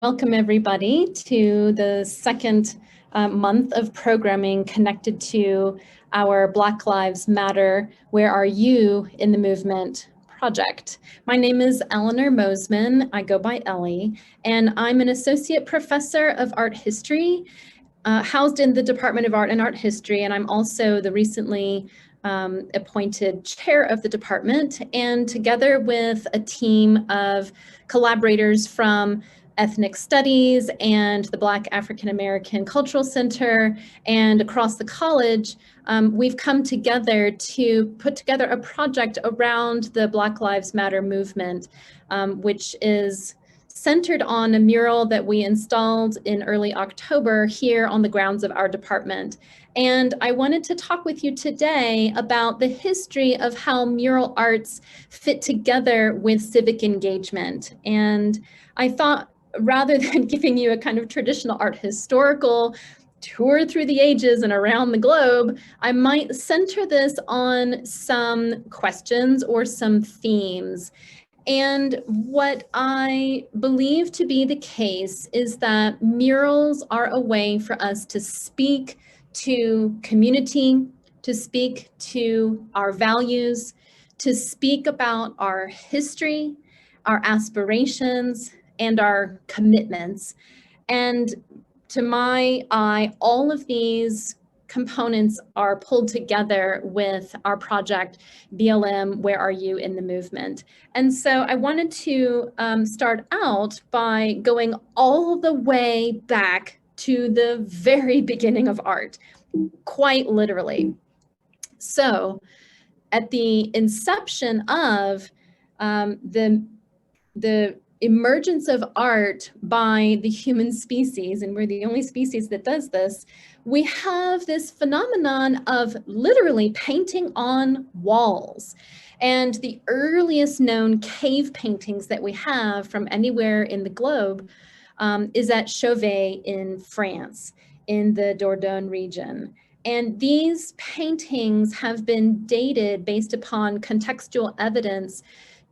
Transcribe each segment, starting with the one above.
Welcome everybody to the second month of programming connected to our Black Lives Matter, Where Are You in the Movement project. My name is Eleanor Moseman, I go by Ellie, and I'm an associate professor of art history, housed in the Department of Art and Art History, and I'm also the recently appointed chair of the department, and together with a team of collaborators from Ethnic Studies and the Black African American Cultural Center and across the college, we've come together to put together a project around the Black Lives Matter movement, which is centered on a mural that we installed in early October here on the grounds of our department. And I wanted to talk with you today about the history of how mural arts fit together with civic engagement. And I thought, rather than giving you a kind of traditional art historical tour through the ages and around the globe, I might center this on some questions or some themes. And what I believe to be the case is that murals are a way for us to speak to community, to speak to our values, to speak about our history, our aspirations, and our commitments. And to my eye, all of these components are pulled together with our project, BLM, Where Are You in the Movement? And so I wanted to start out by going all the way back to the very beginning of art, quite literally. So at the inception of the emergence of art by the human species, and we're the only species that does this, we have this phenomenon of literally painting on walls. And the earliest known cave paintings that we have from anywhere in the globe is at Chauvet in France, in the Dordogne region. And these paintings have been dated based upon contextual evidence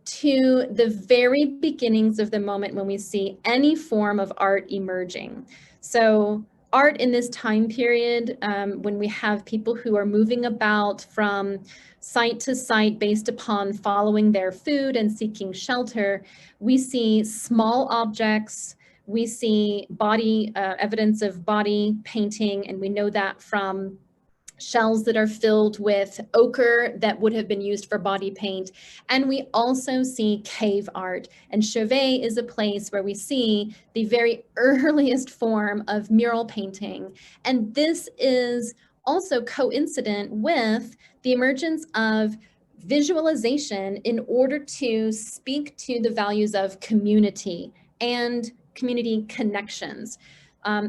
to the very beginnings of the moment when we see any form of art emerging. So art in this time period, when we have people who are moving about from site to site based upon following their food and seeking shelter, we see small objects, we see body evidence of body painting, and we know that from shells that are filled with ochre that would have been used for body paint. And we also see cave art. And Chauvet is a place where we see the very earliest form of mural painting. And this is also coincident with the emergence of visualization in order to speak to the values of community and community connections.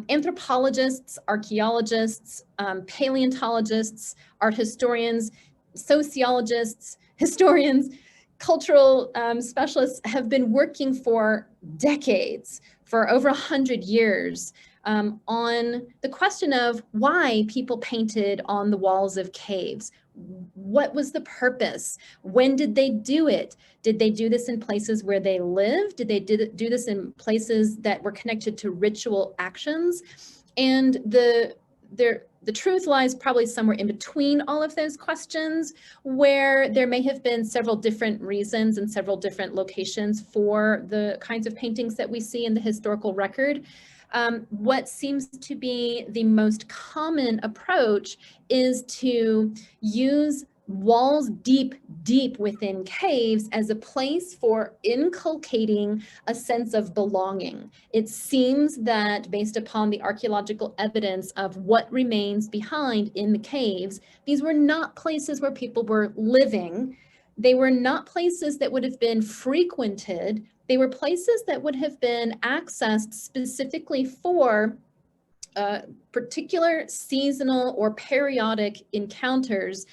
Anthropologists, archaeologists, paleontologists, art historians, sociologists, historians, cultural specialists have been working for decades, for over 100 years, on the question of why people painted on the walls of caves. What was the purpose? When did they do it? Did they do this in places where they lived? Did they do this in places that were connected to ritual actions? And the truth lies probably somewhere in between all of those questions, where there may have been several different reasons and several different locations for the kinds of paintings that we see in the historical record. What seems to be the most common approach is to use walls deep within caves as a place for inculcating a sense of belonging. It seems that based upon the archaeological evidence of what remains behind in the caves, these were not places where people were living. They were not places that would have been frequented. They were places that would have been accessed specifically for particular seasonal or periodic encounters,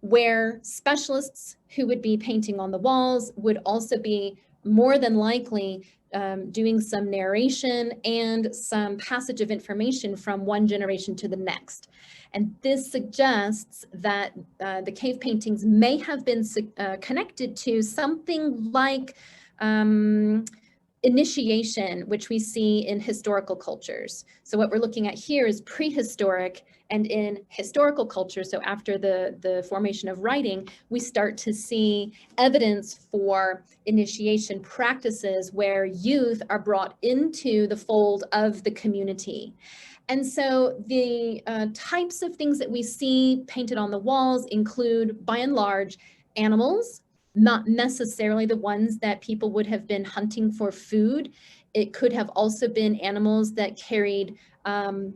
where specialists who would be painting on the walls would also be more than likely doing some narration and some passage of information from one generation to the next. And this suggests that the cave paintings may have been connected to something like initiation, which we see in historical cultures. So what we're looking at here is prehistoric, and in historical culture, so after the formation of writing, we start to see evidence for initiation practices where youth are brought into the fold of the community. And so the types of things that we see painted on the walls include, by and large, animals, not necessarily the ones that people would have been hunting for food. It could have also been animals that carried apotropaic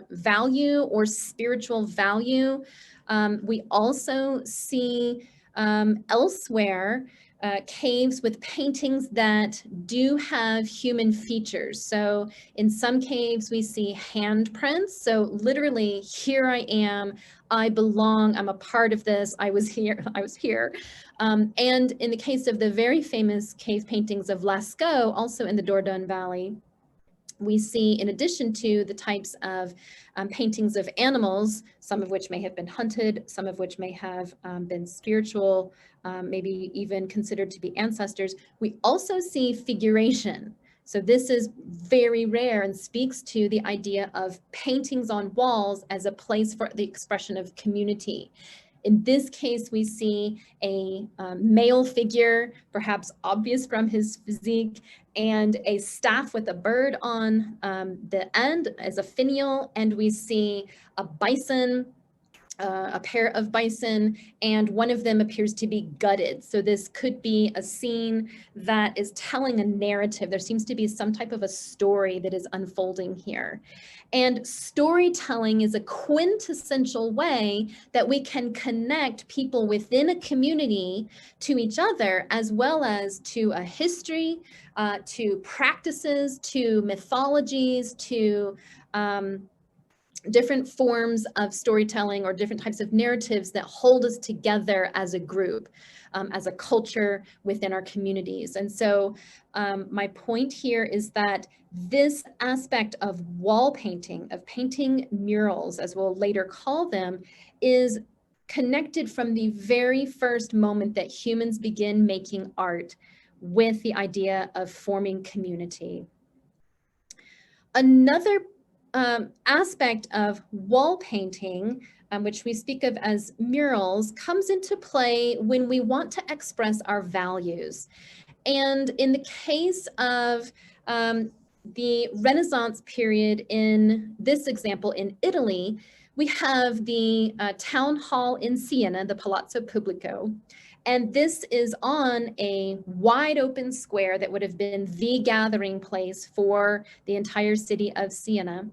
value or spiritual value. We also see elsewhere caves with paintings that do have human features. So in some caves we see handprints. So literally, here I am, I belong, I'm a part of this, I was here. And in the case of the very famous cave paintings of Lascaux, also in the Dordogne Valley, we see, in addition to the types of paintings of animals, some of which may have been hunted, some of which may have been spiritual, maybe even considered to be ancestors, we also see figuration. So this is very rare and speaks to the idea of paintings on walls as a place for the expression of community. In this case, we see a male figure, perhaps obvious from his physique, and a staff with a bird on the end as a finial, and we see a bison, a pair of bison, and one of them appears to be gutted. So this could be a scene that is telling a narrative. There seems to be some type of a story that is unfolding here. And storytelling is a quintessential way that we can connect people within a community to each other, as well as to a history, to practices, to mythologies, to different forms of storytelling or different types of narratives that hold us together as a group, as a culture within our communities. And so my point here is that this aspect of wall painting, of painting murals, as we'll later call them, is connected from the very first moment that humans begin making art with the idea of forming community. Another aspect of wall painting, which we speak of as murals, comes into play when we want to express our values. And in the case of the Renaissance period, in this example in Italy, we have the town hall in Siena, the Palazzo Pubblico. And this is on a wide open square that would have been the gathering place for the entire city of Siena.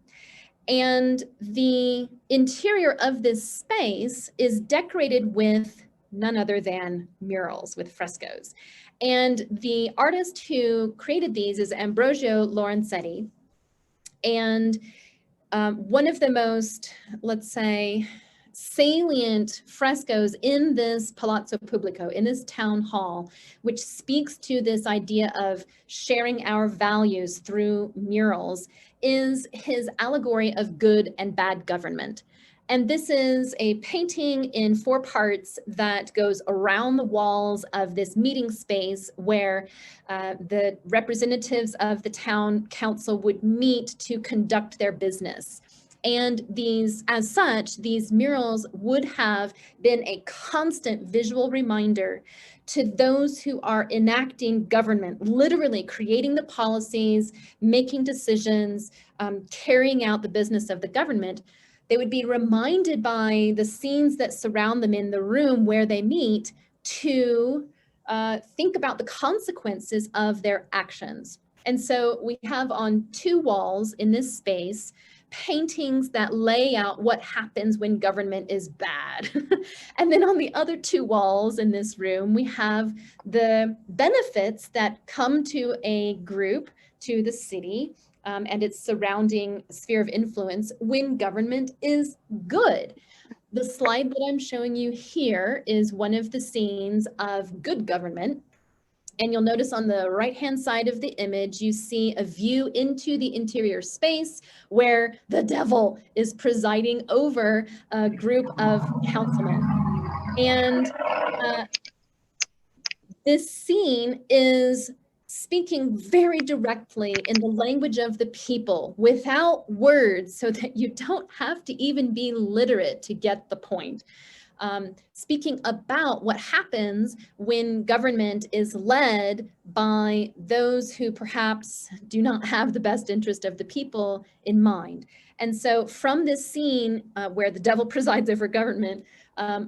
And the interior of this space is decorated with none other than murals, with frescoes. And the artist who created these is Ambrogio Lorenzetti. And one of the most, let's say, salient frescoes in this Palazzo Pubblico, in this town hall, which speaks to this idea of sharing our values through murals, is his allegory of good and bad government. And this is a painting in 4 parts that goes around the walls of this meeting space where the representatives of the town council would meet to conduct their business. And these, as such, these murals would have been a constant visual reminder to those who are enacting government, literally creating the policies, making decisions, carrying out the business of the government. They would be reminded by the scenes that surround them in the room where they meet to think about the consequences of their actions. And so we have on 2 walls in this space paintings that lay out what happens when government is bad. And then on the other 2 walls in this room, we have the benefits that come to a group, to the city, and its surrounding sphere of influence when government is good. The slide that I'm showing you here is one of the scenes of good government. And you'll notice on the right-hand side of the image, you see a view into the interior space where the devil is presiding over a group of councilmen. And This scene is speaking very directly in the language of the people without words, so that you don't have to even be literate to get the point. Speaking about what happens when government is led by those who perhaps do not have the best interest of the people in mind. And so from this scene where the devil presides over government,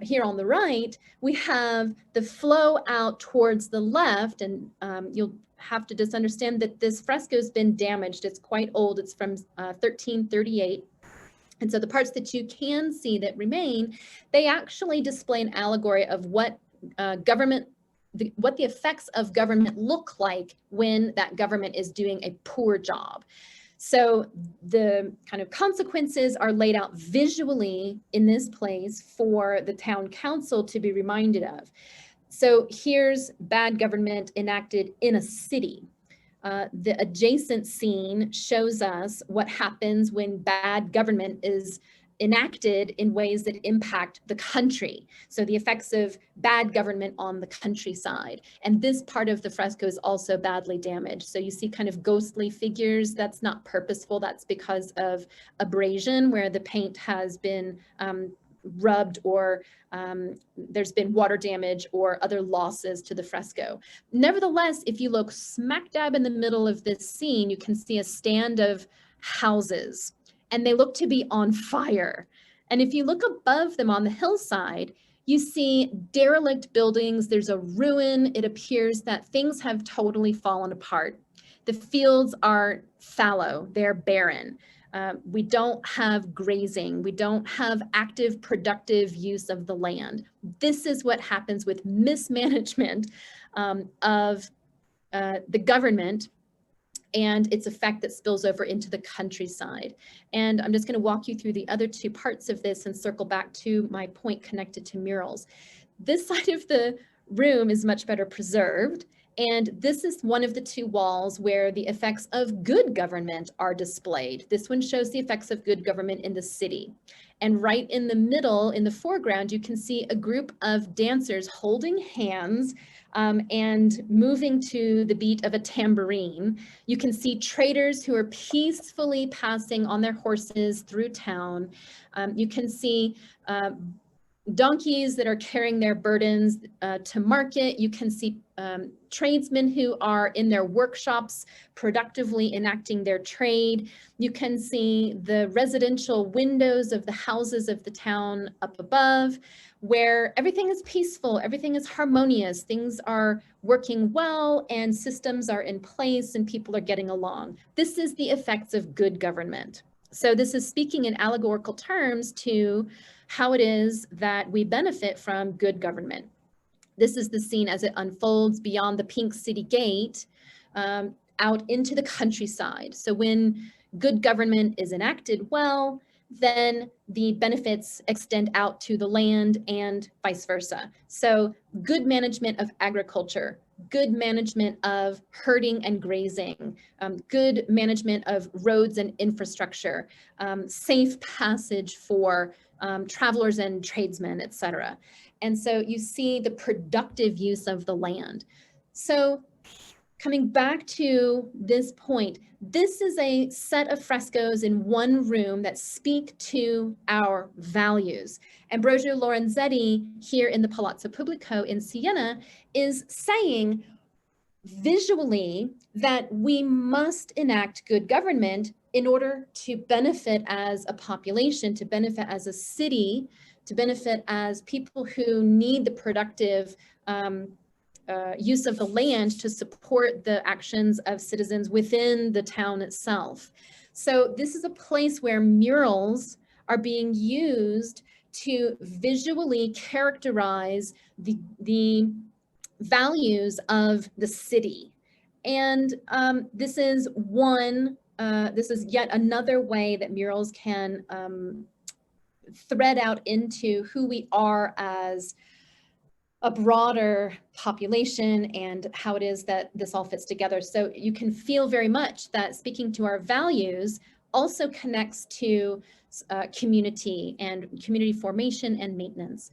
here on the right, we have the flow out towards the left, and you'll have to just understand that this fresco has been damaged. It's quite old. It's from 1338. And so the parts that you can see that remain, they actually display an allegory of what what the effects of government look like when that government is doing a poor job. So the kind of consequences are laid out visually in this place for the town council to be reminded of. So here's bad government enacted in a city. The adjacent scene shows us what happens when bad government is enacted in ways that impact the country. So the effects of bad government on the countryside. And this part of the fresco is also badly damaged. So you see kind of ghostly figures. That's not purposeful. That's because of abrasion, where the paint has been rubbed, or there's been water damage or other losses to the fresco. Nevertheless, if you look smack dab in the middle of this scene, you can see a stand of houses, and they look to be on fire. And if you look above them on the hillside, you see derelict buildings. There's a ruin. It appears that things have totally fallen apart. The fields are fallow, they're barren. We don't have grazing. We don't have active, productive use of the land. This is what happens with mismanagement of the government and its effect that spills over into the countryside. And I'm just going to walk you through the other two parts of this and circle back to my point connected to murals. This side of the room is much better preserved. And this is one of the two walls where the effects of good government are displayed. This one shows the effects of good government in the city. And right in the middle, in the foreground, you can see a group of dancers holding hands and moving to the beat of a tambourine. You can see traders who are peacefully passing on their horses through town. You can see donkeys that are carrying their burdens to market. You can see tradesmen who are in their workshops productively enacting their trade. You can see the residential windows of the houses of the town up above, where everything is peaceful, everything is harmonious, things are working well, and systems are in place, and people are getting along. This is the effects of good government. So this is speaking in allegorical terms to how it is that we benefit from good government. This is the scene as it unfolds beyond the pink city gate out into the countryside. So when good government is enacted well, then the benefits extend out to the land and vice versa. So good management of agriculture, good management of herding and grazing, good management of roads and infrastructure, safe passage for travelers and tradesmen, etc. And so you see the productive use of the land. So coming back to this point, this is a set of frescoes in one room that speak to our values. Ambrogio Lorenzetti here in the Palazzo Pubblico in Siena is saying visually that we must enact good government in order to benefit as a population, to benefit as a city, to benefit as people who need the productive use of the land to support the actions of citizens within the town itself. So this is a place where murals are being used to visually characterize the values of the city. And this is yet another way that murals can thread out into who we are as a broader population and how it is that this all fits together. So you can feel very much that speaking to our values also connects to community and community formation and maintenance.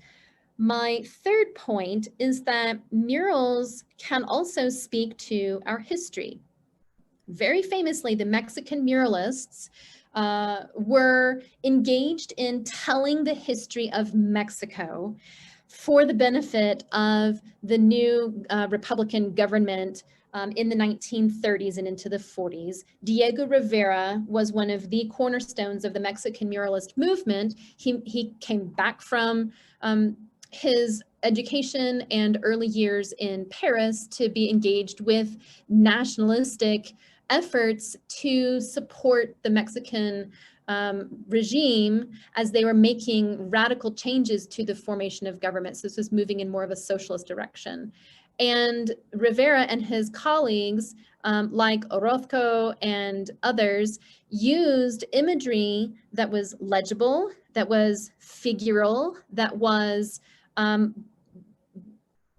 My third point is that murals can also speak to our history. Very famously, the Mexican muralists were engaged in telling the history of Mexico for the benefit of the new Republican government in the 1930s and into the 40s. Diego Rivera was one of the cornerstones of the Mexican muralist movement. He came back from his education and early years in Paris to be engaged with nationalistic efforts to support the Mexican regime as they were making radical changes to the formation of government. So this was moving in more of a socialist direction. And Rivera and his colleagues, like Orozco and others, used imagery that was legible, that was figural, that was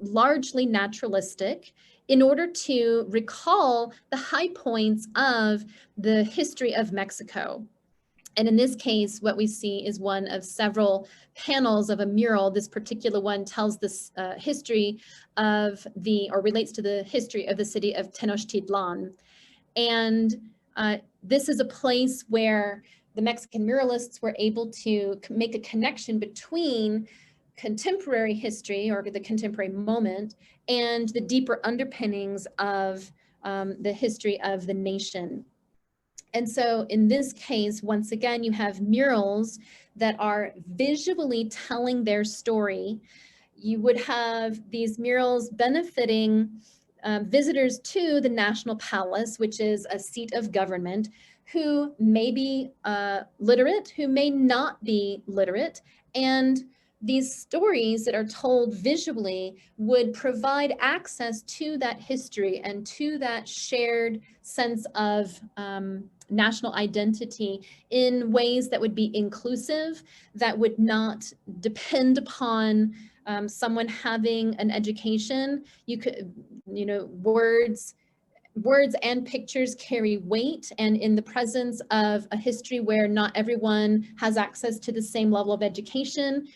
largely naturalistic, in order to recall the high points of the history of Mexico. And in this case, what we see is one of several panels of a mural. This particular one tells this history of or relates to the history of the city of Tenochtitlan. And this is a place where the Mexican muralists were able to make a connection between contemporary history or the contemporary moment and the deeper underpinnings of the history of the nation. And so in this case, once again, you have murals that are visually telling their story. You would have these murals benefiting visitors to the National Palace, which is a seat of government, who may be literate, who may not be literate, and these stories that are told visually would provide access to that history and to that shared sense of national identity in ways that would be inclusive, that would not depend upon someone having an education. You could, words and pictures carry weight, and in the presence of a history where not everyone has access to the same level of education,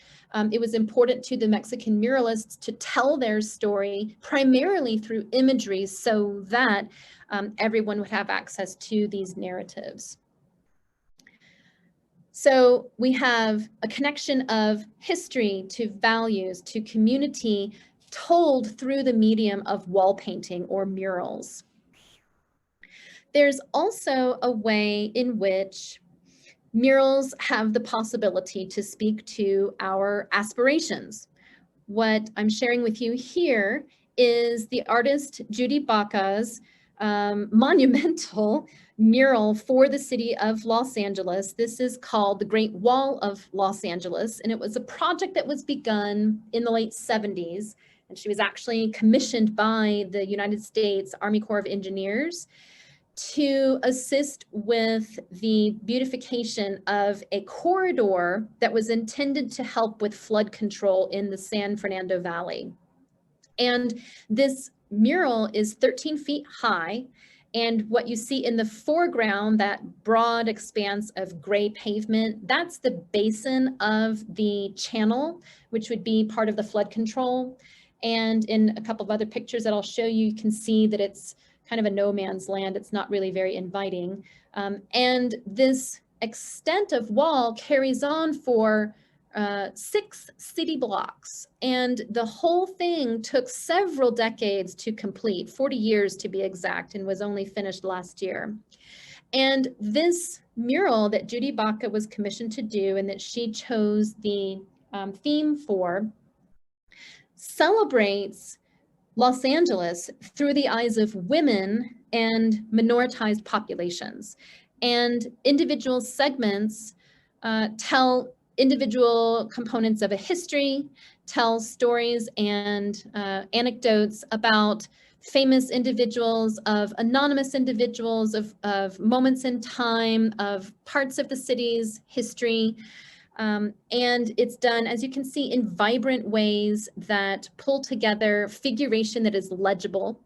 it was important to the Mexican muralists to tell their story primarily through imagery so that everyone would have access to these narratives. So we have a connection of history to values, to community, told through the medium of wall painting or murals. There's also a way in which murals have the possibility to speak to our aspirations. What I'm sharing with you here is the artist Judy Baca's monumental mural for the city of Los Angeles. This is called the Great Wall of Los Angeles, and it was a project that was begun in the late 70s, and she was actually commissioned by the United States Army Corps of Engineers to assist with the beautification of a corridor that was intended to help with flood control in the San Fernando Valley. And this mural is 13 feet high. And what you see in the foreground, that broad expanse of gray pavement, that's the basin of the channel, which would be part of the flood control. And in a couple of other pictures that I'll show you, you can see that it's kind of a no man's land. It's not really very inviting. And this extent of wall carries on for 6 city blocks. And the whole thing took several decades to complete, 40 years to be exact, and was only finished last year. And this mural that Judy Baca was commissioned to do and that she chose the theme for celebrates Los Angeles through the eyes of women and minoritized populations. And individual segments tell individual components of a history, tell stories and anecdotes about famous individuals, of anonymous individuals, of moments in time, of parts of the city's history. And it's done, as you can see, in vibrant ways that pull together figuration that is legible,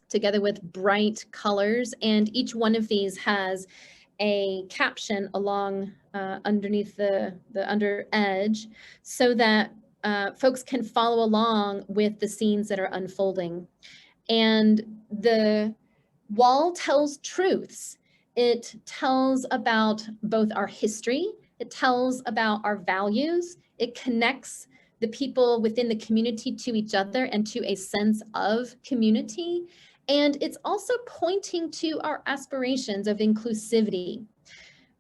together with bright colors. And each one of these has a caption along underneath the under edge, so that folks can follow along with the scenes that are unfolding. And the wall tells truths. It tells about both our history, it tells about our values, it connects the people within the community to each other and to a sense of community. And it's also pointing to our aspirations of inclusivity.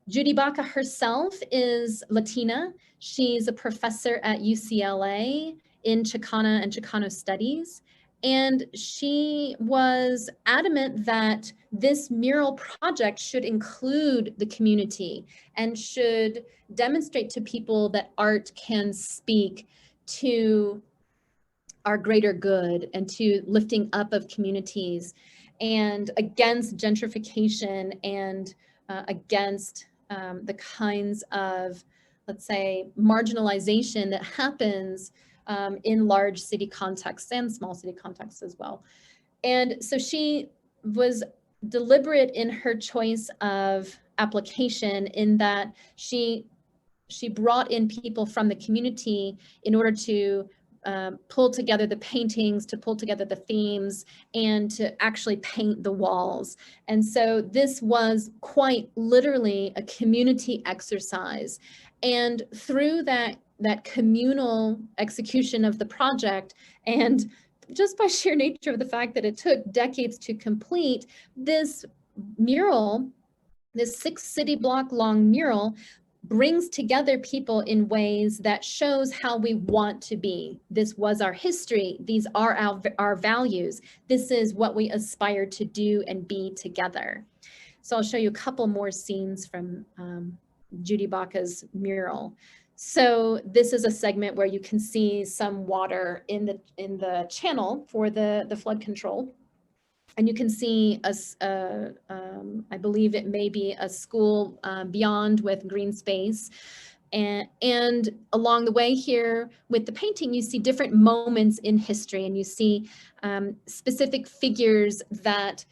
Judy Baca herself is Latina. She's a professor at UCLA in Chicana and Chicano studies. And she was adamant that this mural project should include the community and should demonstrate to people that art can speak to our greater good and to lifting up of communities and against gentrification and against the kinds of, let's say, marginalization that happens in large city contexts and small city contexts as well. And so she was deliberate in her choice of application in that she brought in people from the community in order to pull together the paintings, to pull together the themes, and to actually paint the walls. And so this was quite literally a community exercise. And through that communal execution of the project, and just by sheer nature of the fact that it took decades to complete, this mural, this 6 city block long mural, brings together people in ways that shows how we want to be. This was our history. These are our values. This is what we aspire to do and be together. So I'll show you a couple more scenes from Judy Baca's mural. So this is a segment where you can see some water in the channel for the flood control. And you can see, I believe it may be a school beyond with green space. And along the way here with the painting, you see different moments in history, and you see specific figures that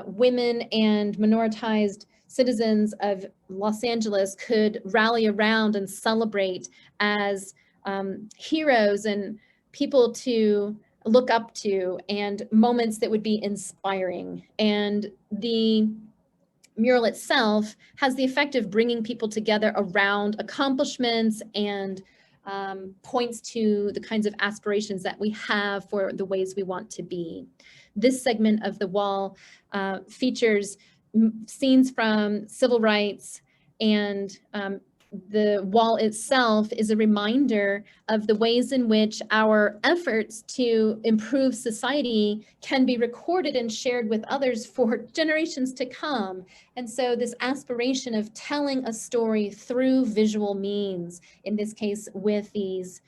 women and minoritized citizens of Los Angeles could rally around and celebrate as heroes and people to look up to, and moments that would be inspiring. And the mural itself has the effect of bringing people together around accomplishments and points to the kinds of aspirations that we have for the ways we want to be. This segment of the wall features scenes from civil rights, and the wall itself is a reminder of the ways in which our efforts to improve society can be recorded and shared with others for generations to come. And so this aspiration of telling a story through visual means, in this case with these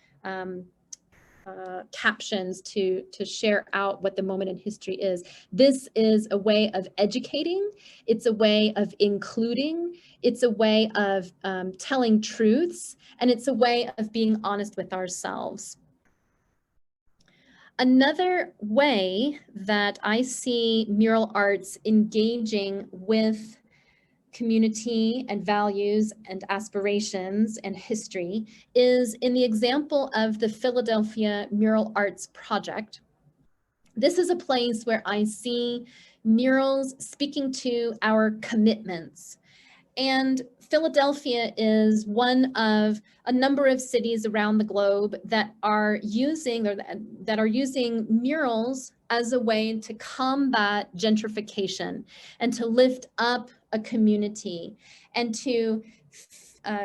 captions to share out what the moment in history is. This is a way of educating. It's a way of including. It's a way of telling truths, and it's a way of being honest with ourselves. Another way that I see mural arts engaging with community and values and aspirations and history is in the example of the Philadelphia Mural Arts Project. This is a place where I see murals speaking to our commitments. And Philadelphia is one of a number of cities around the globe that are using murals as a way to combat gentrification and to lift up a community and to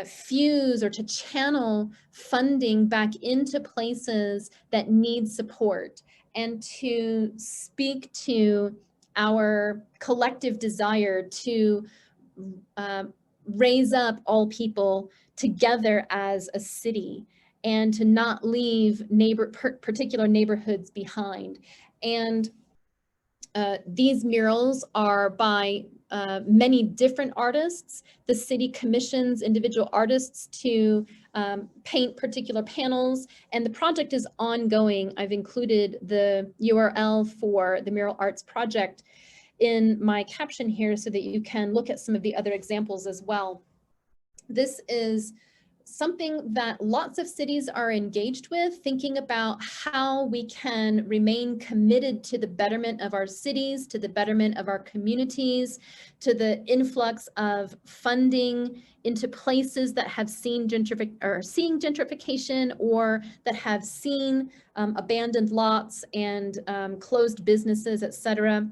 fuse or to channel funding back into places that need support and to speak to our collective desire to raise up all people together as a city and to not leave particular neighborhoods behind. And these murals are by many different artists. The city commissions individual artists to paint particular panels, and the project is ongoing. I've included the URL for the Mural Arts Project in my caption here so that you can look at some of the other examples as well. This is something that lots of cities are engaged with, thinking about how we can remain committed to the betterment of our cities, to the betterment of our communities, to the influx of funding into places that have seen seeing gentrification, or that have seen abandoned lots and closed businesses, etc.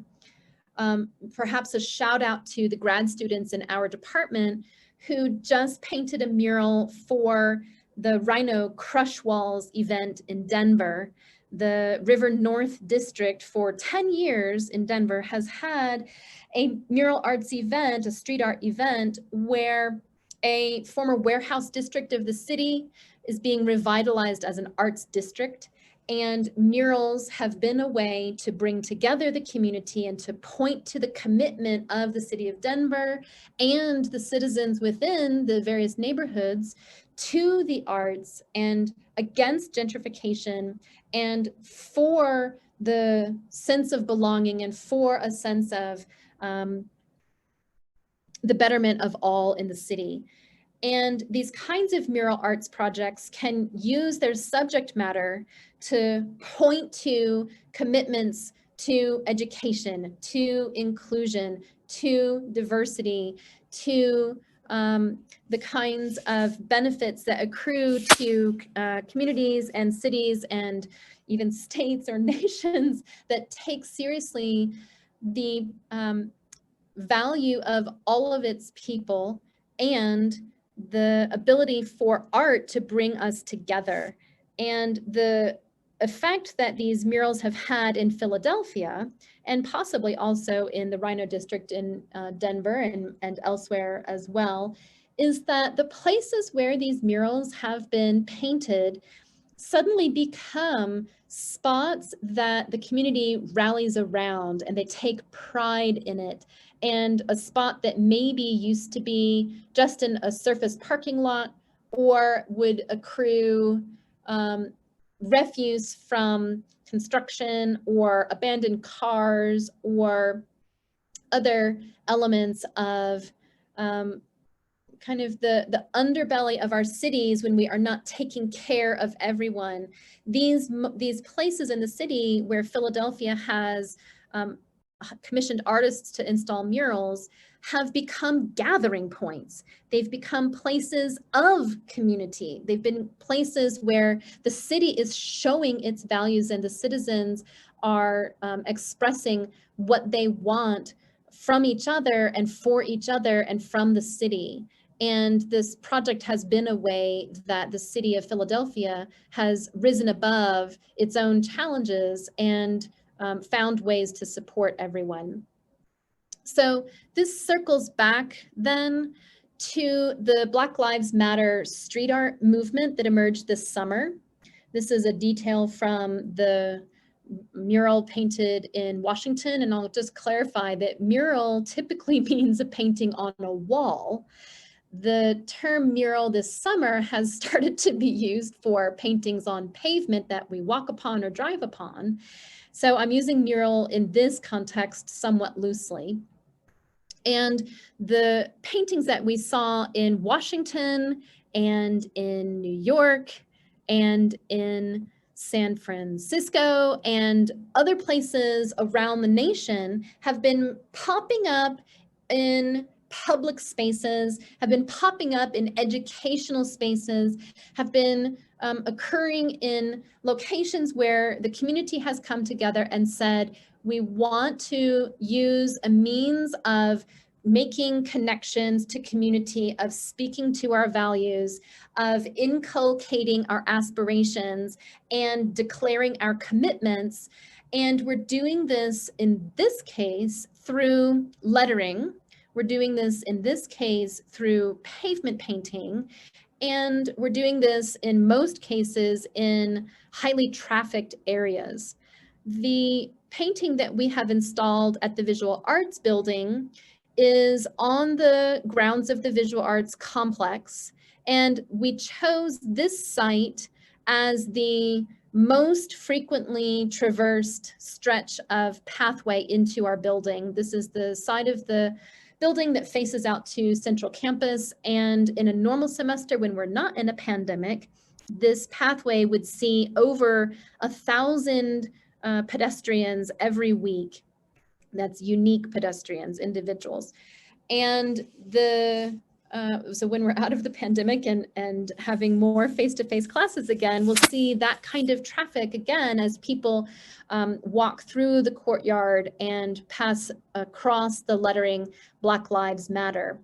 Perhaps a shout out to the grad students in our department who just painted a mural for the Rhino Crush Walls event in Denver. The River North District for 10 years in Denver has had a mural arts event, a street art event, where a former warehouse district of the city is being revitalized as an arts district. And murals have been a way to bring together the community and to point to the commitment of the city of Denver and the citizens within the various neighborhoods to the arts and against gentrification, and for the sense of belonging and for a sense of the betterment of all in the city. And these kinds of mural arts projects can use their subject matter to point to commitments to education, to inclusion, to diversity, to the kinds of benefits that accrue to communities and cities and even states or nations that take seriously the value of all of its people and the ability for art to bring us together. And the effect that these murals have had in Philadelphia, and possibly also in the Rhino District in Denver and elsewhere as well, is that the places where these murals have been painted suddenly become spots that the community rallies around and they take pride in it. And a spot that maybe used to be just in a surface parking lot or would accrue refuse from construction or abandoned cars or other elements of kind of the underbelly of our cities when we are not taking care of everyone. These places in the city where Philadelphia has commissioned artists to install murals have become gathering points. They've become places of community. They've been places where the city is showing its values and the citizens are expressing what they want from each other and for each other and from the city. And this project has been a way that the city of Philadelphia has risen above its own challenges and found ways to support everyone. So this circles back then to the Black Lives Matter street art movement that emerged this summer. This is a detail from the mural painted in Washington, and I'll just clarify that mural typically means a painting on a wall. The term mural this summer has started to be used for paintings on pavement that we walk upon or drive upon. So I'm using mural in this context somewhat loosely. And the paintings that we saw in Washington and in New York and in San Francisco and other places around the nation have been popping up in public spaces, have been popping up in educational spaces, have been occurring in locations where the community has come together and said, we want to use a means of making connections to community, of speaking to our values, of inculcating our aspirations and declaring our commitments. And we're doing this in this case through lettering. We're doing this in this case through pavement painting. And we're doing this in most cases in highly trafficked areas. The painting that we have installed at the Visual Arts Building is on the grounds of the Visual Arts Complex. And we chose this site as the most frequently traversed stretch of pathway into our building. This is the side of the building that faces out to Central Campus. And in a normal semester, when we're not in a pandemic, this pathway would see over 1,000 pedestrians every week. That's unique pedestrians, individuals. And so when we're out of the pandemic and having more face-to-face classes again, we'll see that kind of traffic again as people walk through the courtyard and pass across the lettering Black Lives Matter.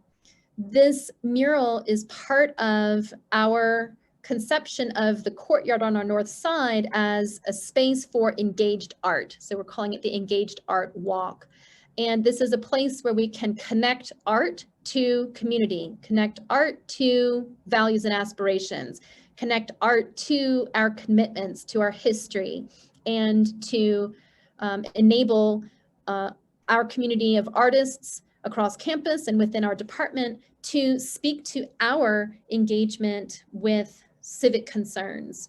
This mural is part of our conception of the courtyard on our north side as a space for engaged art. So we're calling it the Engaged Art Walk. And this is a place where we can connect art to community, connect art to values and aspirations, connect art to our commitments, to our history, and to enable our community of artists across campus and within our department to speak to our engagement with civic concerns.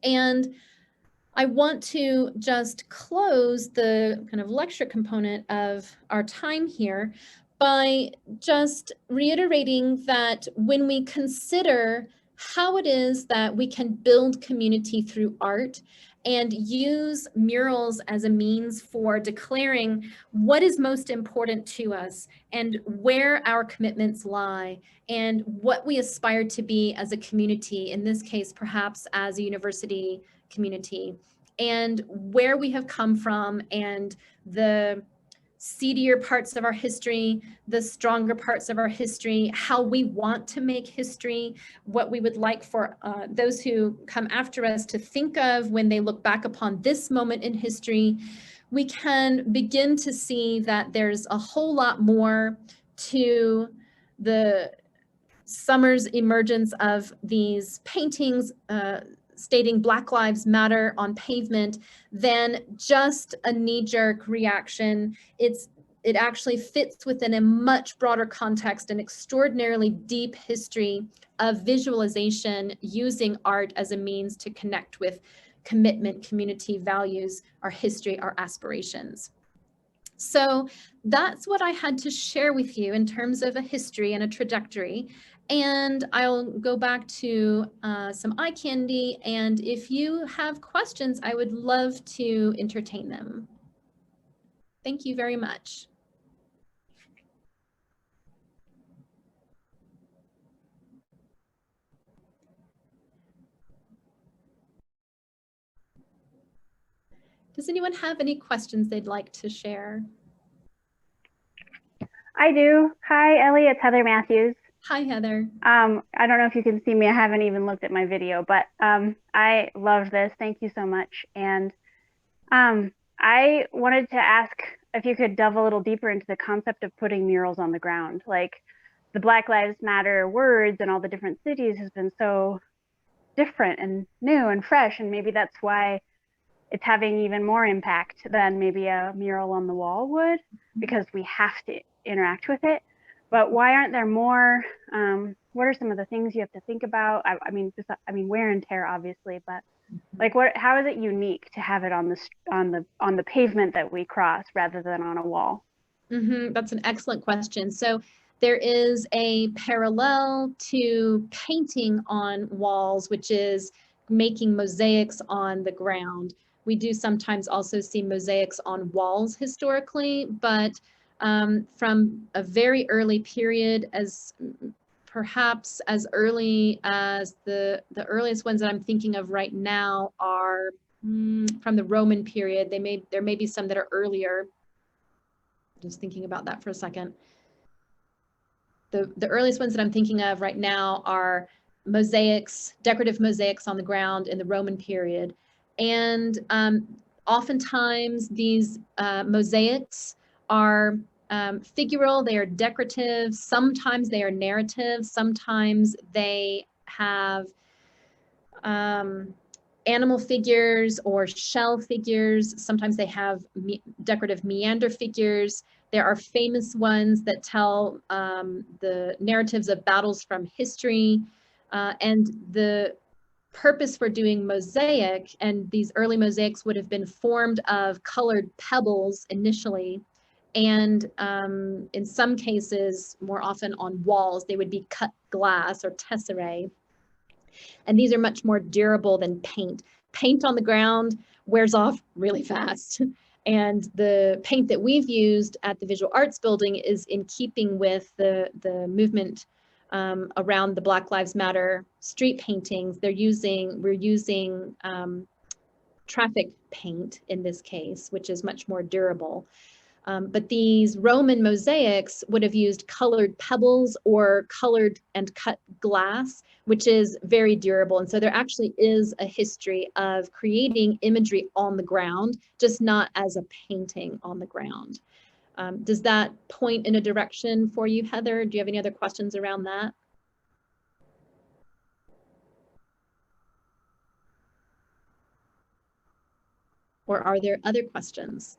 And I want to just close the kind of lecture component of our time here by just reiterating that when we consider how it is that we can build community through art and use murals as a means for declaring what is most important to us and where our commitments lie and what we aspire to be as a community, in this case, perhaps as a university community, and where we have come from and the seedier parts of our history, the stronger parts of our history, how we want to make history, what we would like for those who come after us to think of when they look back upon this moment in history, we can begin to see that there's a whole lot more to the summer's emergence of these paintings stating Black Lives Matter on pavement than just a knee-jerk reaction. It actually fits within a much broader context, an extraordinarily deep history of visualization using art as a means to connect with commitment, community values, our history, our aspirations. So that's what I had to share with you in terms of a history and a trajectory. And I'll go back to some eye candy. And if you have questions, I would love to entertain them. Thank you very much. Does anyone have any questions they'd like to share? I do. Hi, Ellie. It's Heather Matthews. Hi, Heather. I don't know if you can see me. I haven't even looked at my video, but I love this. Thank you so much. And I wanted to ask if you could delve a little deeper into the concept of putting murals on the ground. Like the Black Lives Matter words in all the different cities has been so different and new and fresh. And maybe that's why it's having even more impact than maybe a mural on the wall would, because we have to interact with it. But why aren't there more? What are some of the things you have to think about? I mean, wear and tear, obviously, but like, how is it unique to have it on the pavement that we cross rather than on a wall? That's an excellent question. So there is a parallel to painting on walls, which is making mosaics on the ground. We do sometimes also see mosaics on walls historically, but from a very early period, as perhaps as early as the earliest ones that I'm thinking of right now are from the Roman period. There may be some that are earlier. Just thinking about that for a second. The earliest ones that I'm thinking of right now are mosaics, decorative mosaics on the ground in the Roman period. And oftentimes these mosaics are figural, they are decorative, sometimes they are narrative, sometimes they have animal figures or shell figures, sometimes they have decorative meander figures. There are famous ones that tell the narratives of battles from history, and the purpose for doing mosaic, and these early mosaics would have been formed of colored pebbles initially, and in some cases, more often on walls, they would be cut glass or tesserae. And these are much more durable than paint. Paint on the ground wears off really fast. And the paint that we've used at the Visual Arts Building is in keeping with the movement around the Black Lives Matter street paintings. We're using traffic paint in this case, which is much more durable. But these Roman mosaics would have used colored pebbles or colored and cut glass, which is very durable. And so there actually is a history of creating imagery on the ground, just not as a painting on the ground. Does that point in a direction for you, Heather? Do you have any other questions around that? Or are there other questions?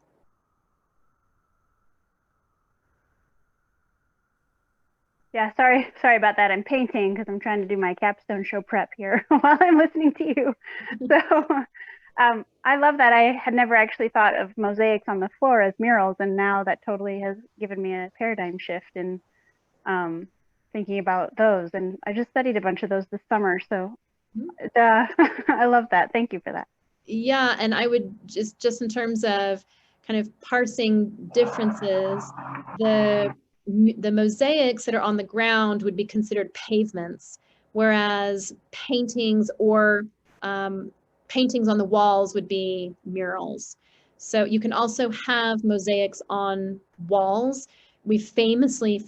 Yeah, sorry about that. I'm painting because I'm trying to do my capstone show prep here while I'm listening to you. So I love that. I had never actually thought of mosaics on the floor as murals, and now that totally has given me a paradigm shift in thinking about those. And I just studied a bunch of those this summer, so I love that. Thank you for that. Yeah, and I would just in terms of kind of parsing differences, the mosaics that are on the ground would be considered pavements, whereas paintings or paintings on the walls would be murals. So you can also have mosaics on walls. We famously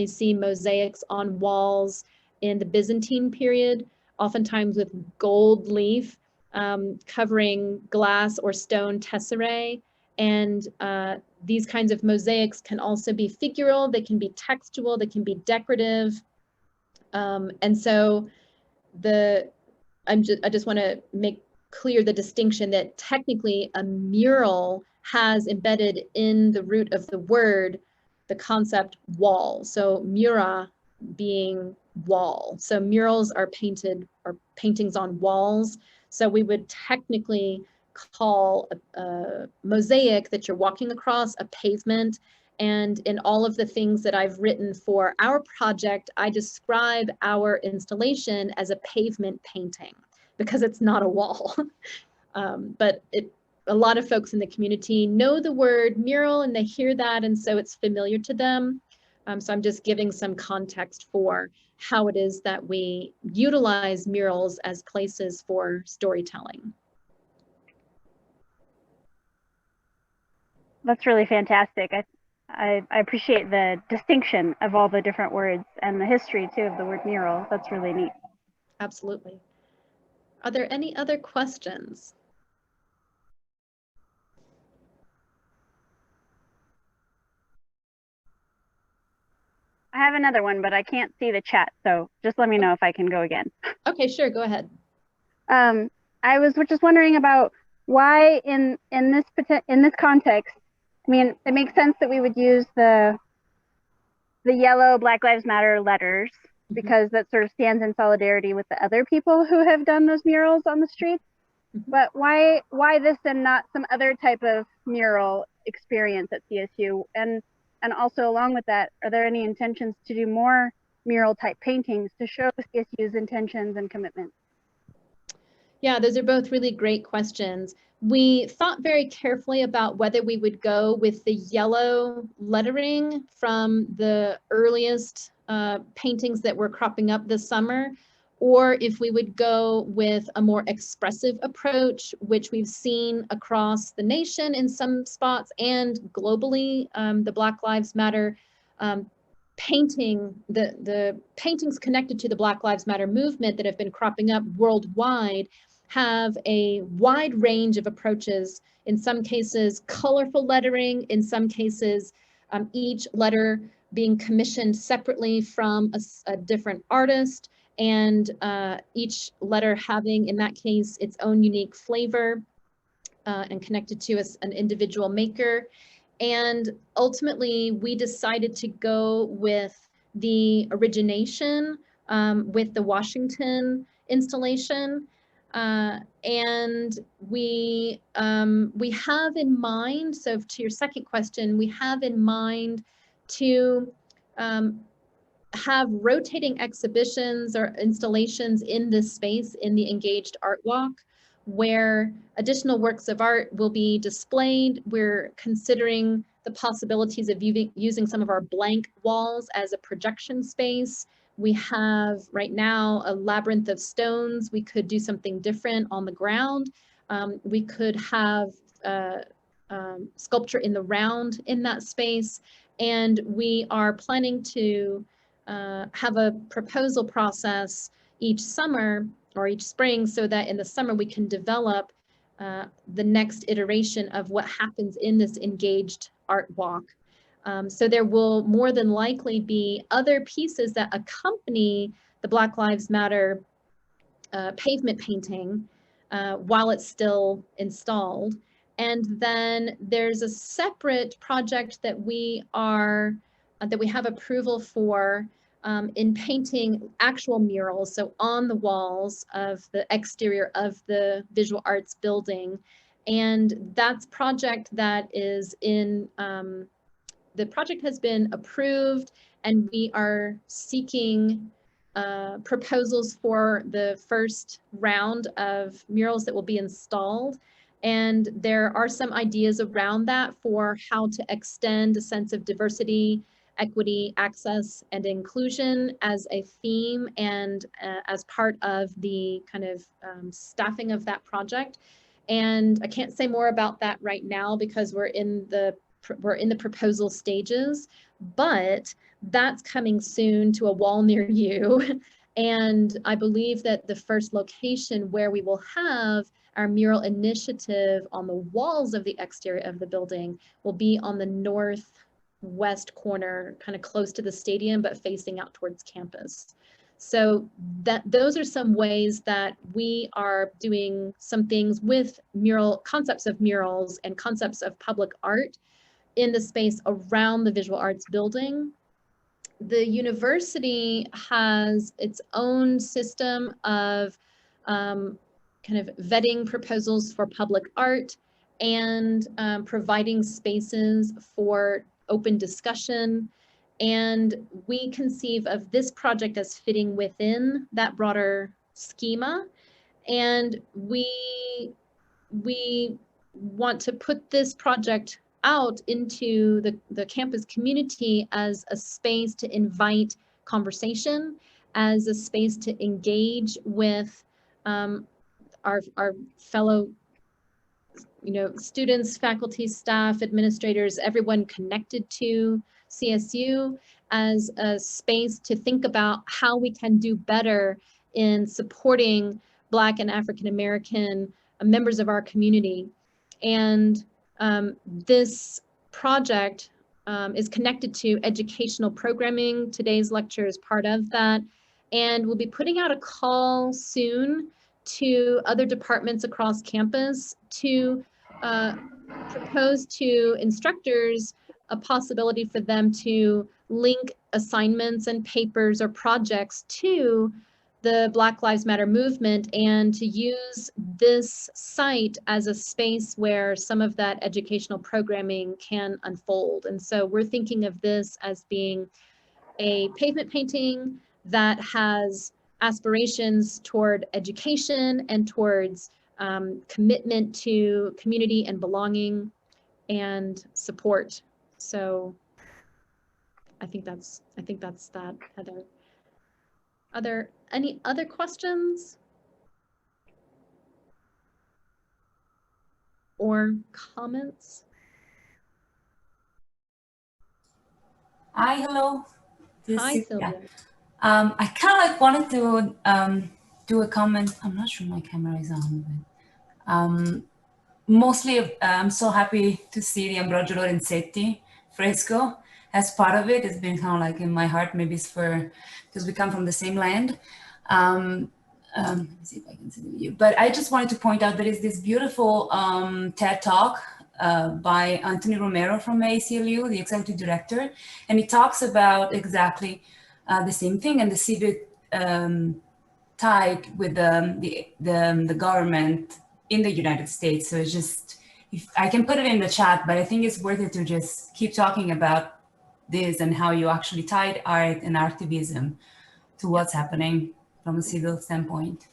see mosaics on walls in the Byzantine period, oftentimes with gold leaf covering glass or stone tesserae. And these kinds of mosaics can also be figural, they can be textual, they can be decorative. And so I just want to make clear the distinction that technically a mural has embedded in the root of the word the concept wall. So mura being wall. So murals are paintings on walls. So we would technically call a mosaic that you're walking across a pavement. And in all of the things that I've written for our project, I describe our installation as a pavement painting because it's not a wall. But a lot of folks in the community know the word mural and they hear that, and so it's familiar to them. So I'm just giving some context for how it is that we utilize murals as places for storytelling. That's really fantastic. I appreciate the distinction of all the different words and the history too of the word mural. That's really neat. Absolutely. Are there any other questions? I have another one, but I can't see the chat, so just let me know if I can go again. Okay, sure, go ahead. I was just wondering about why in this context, I mean, it makes sense that we would use the yellow Black Lives Matter letters because that sort of stands in solidarity with the other people who have done those murals on the streets. But why this and not some other type of mural experience at CSU? And also along with that, are there any intentions to do more mural type paintings to show CSU's intentions and commitments? Yeah, those are both really great questions. We thought very carefully about whether we would go with the yellow lettering from the earliest paintings that were cropping up this summer, or if we would go with a more expressive approach, which we've seen across the nation in some spots and globally, the Black Lives Matter painting, the paintings connected to the Black Lives Matter movement that have been cropping up worldwide have a wide range of approaches. In some cases, colorful lettering, in some cases, each letter being commissioned separately from a different artist, and each letter having, in that case, its own unique flavor and connected to an individual maker. And ultimately, we decided to go with the origination with the Washington installation. And we have in mind, so to your second question, we have in mind to have rotating exhibitions or installations in this space in the Engaged Art Walk, where additional works of art will be displayed. We're considering the possibilities of using some of our blank walls as a projection space. We have right now a labyrinth of stones. We could do something different on the ground. We could have sculpture in the round in that space. And we are planning to have a proposal process each summer or each spring so that in the summer we can develop the next iteration of what happens in this engaged art walk. So there will more than likely be other pieces that accompany the Black Lives Matter pavement painting while it's still installed. And then there's a separate project that we have approval for in painting actual murals, so on the walls of the exterior of the visual arts building. And that's project that is in, the project has been approved, and we are seeking proposals for the first round of murals that will be installed. And there are some ideas around that for how to extend a sense of diversity, equity, access, and inclusion as a theme and as part of the kind of staffing of that project. And I can't say more about that right now because we're in the proposal stages, but that's coming soon to a wall near you. And I believe that the first location where we will have our mural initiative on the walls of the exterior of the building will be on the northwest corner, kind of close to the stadium, but facing out towards campus. So those are some ways that we are doing some things with concepts of murals and concepts of public art in the space around the visual arts building. The university has its own system of kind of vetting proposals for public art and providing spaces for open discussion. And we conceive of this project as fitting within that broader schema. And we want to put this project out into the campus community as a space to invite conversation, as a space to engage with our fellow students, faculty, staff, administrators, everyone connected to CSU, as a space to think about how we can do better in supporting Black and African American members of our community. And this project is connected to educational programming. Today's lecture is part of that. And we'll be putting out a call soon to other departments across campus to propose to instructors a possibility for them to link assignments and papers or projects to the Black Lives Matter movement, and to use this site as a space where some of that educational programming can unfold. And so we're thinking of this as being a pavement painting that has aspirations toward education and towards commitment to community and belonging and support. So I think that's that, Heather. Are there any other questions or comments? Hi, hello. Hi, Sylvia. I kind of wanted to do a comment. I'm not sure my camera is on, but mostly I'm so happy to see the Ambrogio Lorenzetti fresco as part of it. It's been kind of like in my heart. Maybe it's because we come from the same land. Let me see if I can see you. But I just wanted to point out there is this beautiful TED Talk by Anthony Romero from ACLU, the executive director, and he talks about exactly the same thing. And the Civic tied with the government in the United States. So it's just, if I can put it in the chat, but I think it's worth it to just keep talking about this and how you actually tied art and activism to what's happening from a civil standpoint.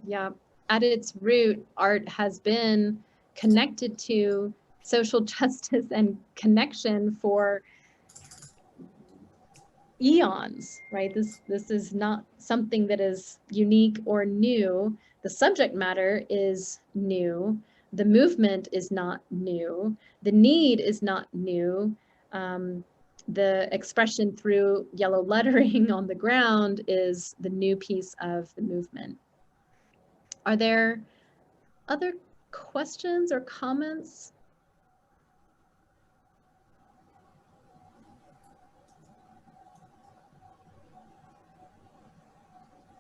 Yeah, at its root, art has been connected to social justice and connection for eons, right? This is not something that is unique or new. The subject matter is new. The movement is not new. The need is not new. The expression through yellow lettering on the ground is the new piece of the movement. Are there other questions or comments?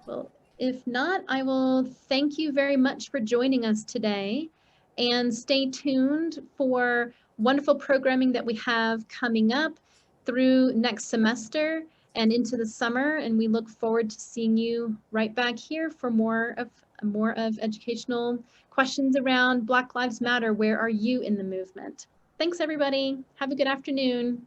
Well, if not, I will thank you very much for joining us today, and stay tuned for wonderful programming that we have coming up through next semester and into the summer. And we look forward to seeing you right back here for more of educational questions around Black Lives Matter. Where are you in the movement? Thanks, everybody. Have a good afternoon.